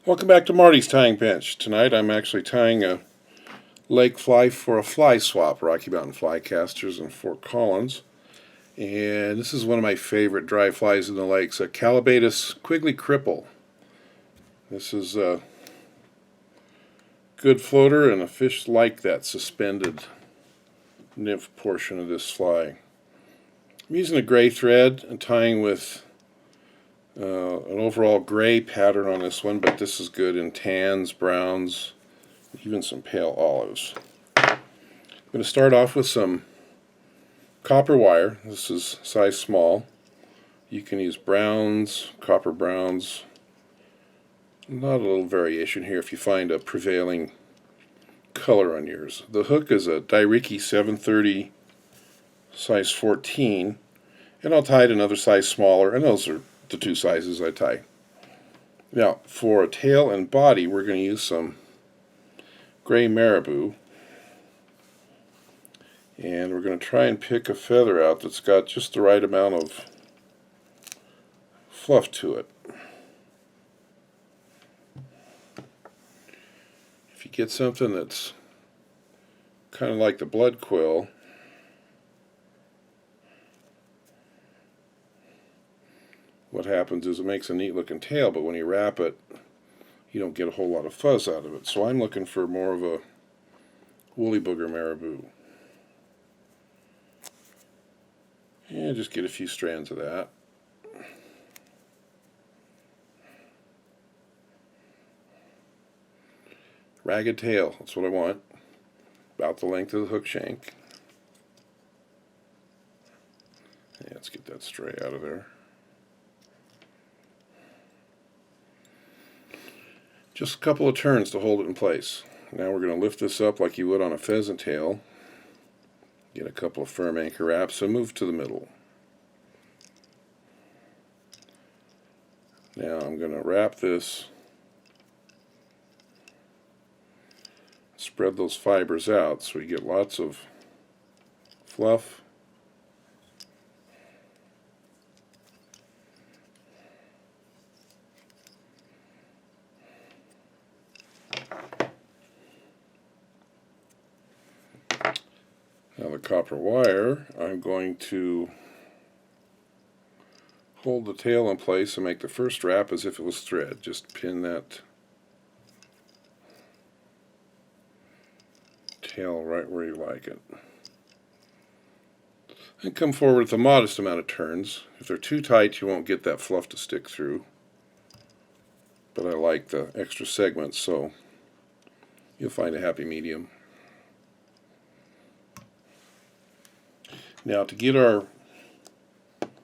Welcome back to Marty's Tying Bench. Tonight I'm actually tying a lake fly for a fly swap, Rocky Mountain Fly Casters in Fort Collins. And this is one of my favorite dry flies in the lakes, a Callibaetis Quigley Cripple. This is a good floater, and a fish like that suspended nymph portion of this fly. I'm using a gray thread and tying with an overall gray pattern on this one, but this is good in tans, browns, even some pale olives. I'm going to start off with some copper wire. This is size small. You can use browns, copper browns. Not a little variation here if you find a prevailing color on yours. The hook is a Dai Riki 730 size 14, and I'll tie it another size smaller, and those are the two sizes I tie. Now, for a tail and body, we're going to use some gray Marabou, and we're going to try and pick a feather out that's got just the right amount of fluff to it. If you get something that's kind of like the blood quill, what happens is it makes a neat looking tail, but when you wrap it, you don't get a whole lot of fuzz out of it. So I'm looking for more of a woolly booger Marabou. And just get a few strands of that. Ragged tail, that's what I want. About the length of the hook shank. Yeah, let's get that stray out of there. Just a couple of turns to hold it in place. Now we're going to lift this up like you would on a pheasant tail. Get a couple of firm anchor wraps and move to the middle. Now I'm going to wrap this, spread those fibers out so we get lots of fluff. Now the copper wire, I'm going to hold the tail in place and make the first wrap as if it was thread. Just pin that tail right where you like it. And come forward with a modest amount of turns. If they're too tight, you won't get that fluff to stick through. But I like the extra segments, so you'll find a happy medium. Now, to get our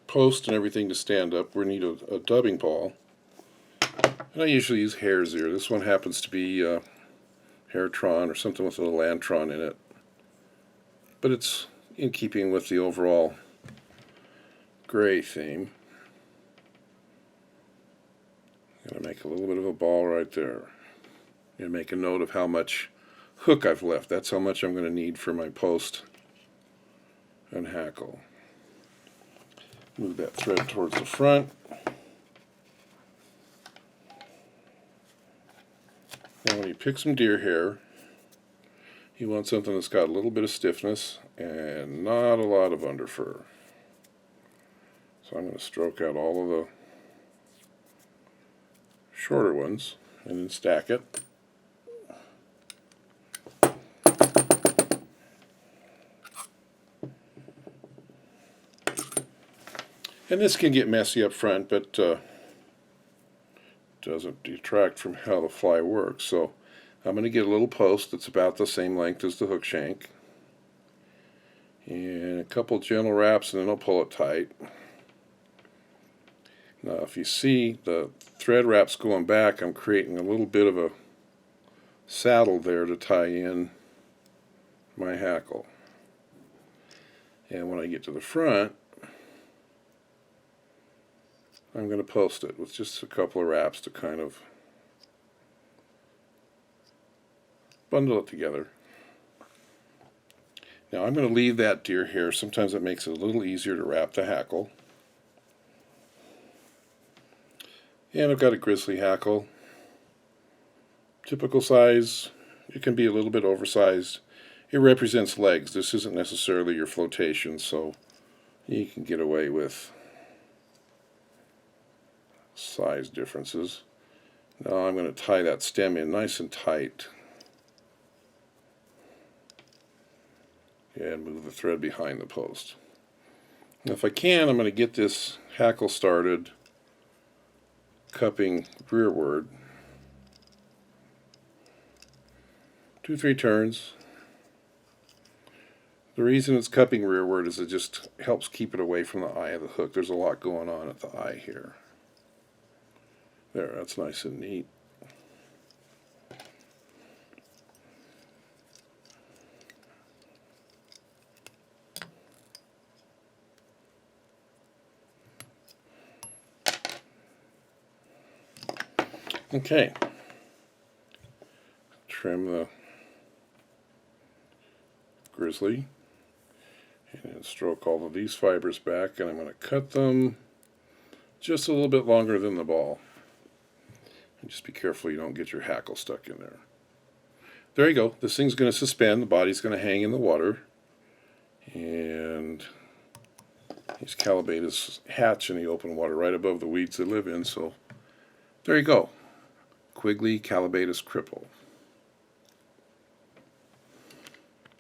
post and everything to stand up, we need a dubbing ball. And I usually use Hare's ear. This one happens to be Haretron or something with a little antron in it. But it's in keeping with the overall gray theme. I'm going to make a little bit of a ball right there. And make a note of how much hook I've left. That's how much I'm going to need for my post and hackle. Move that thread towards the front. Now when you pick some deer hair, you want something that's got a little bit of stiffness and not a lot of underfur. So I'm going to stroke out all of the shorter ones and then stack it. And this can get messy up front, but doesn't detract from how the fly works. So I'm going to get a little post that's about the same length as the hook shank. And a couple gentle wraps, and then I'll pull it tight. Now if you see the thread wraps going back, I'm creating a little bit of a saddle there to tie in my hackle. And when I get to the front, I'm going to post it with just a couple of wraps to kind of bundle it together. Now I'm going to leave that deer hair. Sometimes it makes it a little easier to wrap the hackle. And I've got a Grizzly Hackle. typical size. It can be a little bit oversized. It represents legs. This isn't necessarily your flotation, so you can get away with size differences. Now I'm going to tie that stem in nice and tight and move the thread behind the post. Now if I can, I'm going to get this hackle started cupping rearward. 2-3 turns. The reason it's cupping rearward is it just helps keep it away from the eye of the hook. There's a lot going on at the eye here. There, that's nice and neat. Okay. Trim the grizzly and stroke all of these fibers back, and I'm going to cut them just a little bit longer than the ball. And just be careful you don't get your hackle stuck in there. There you go. This thing's going to suspend. The body's going to hang in the water. And these Callibaetis hatch in the open water right above the weeds they live in. So there you go. Quigley Callibaetis Cripple.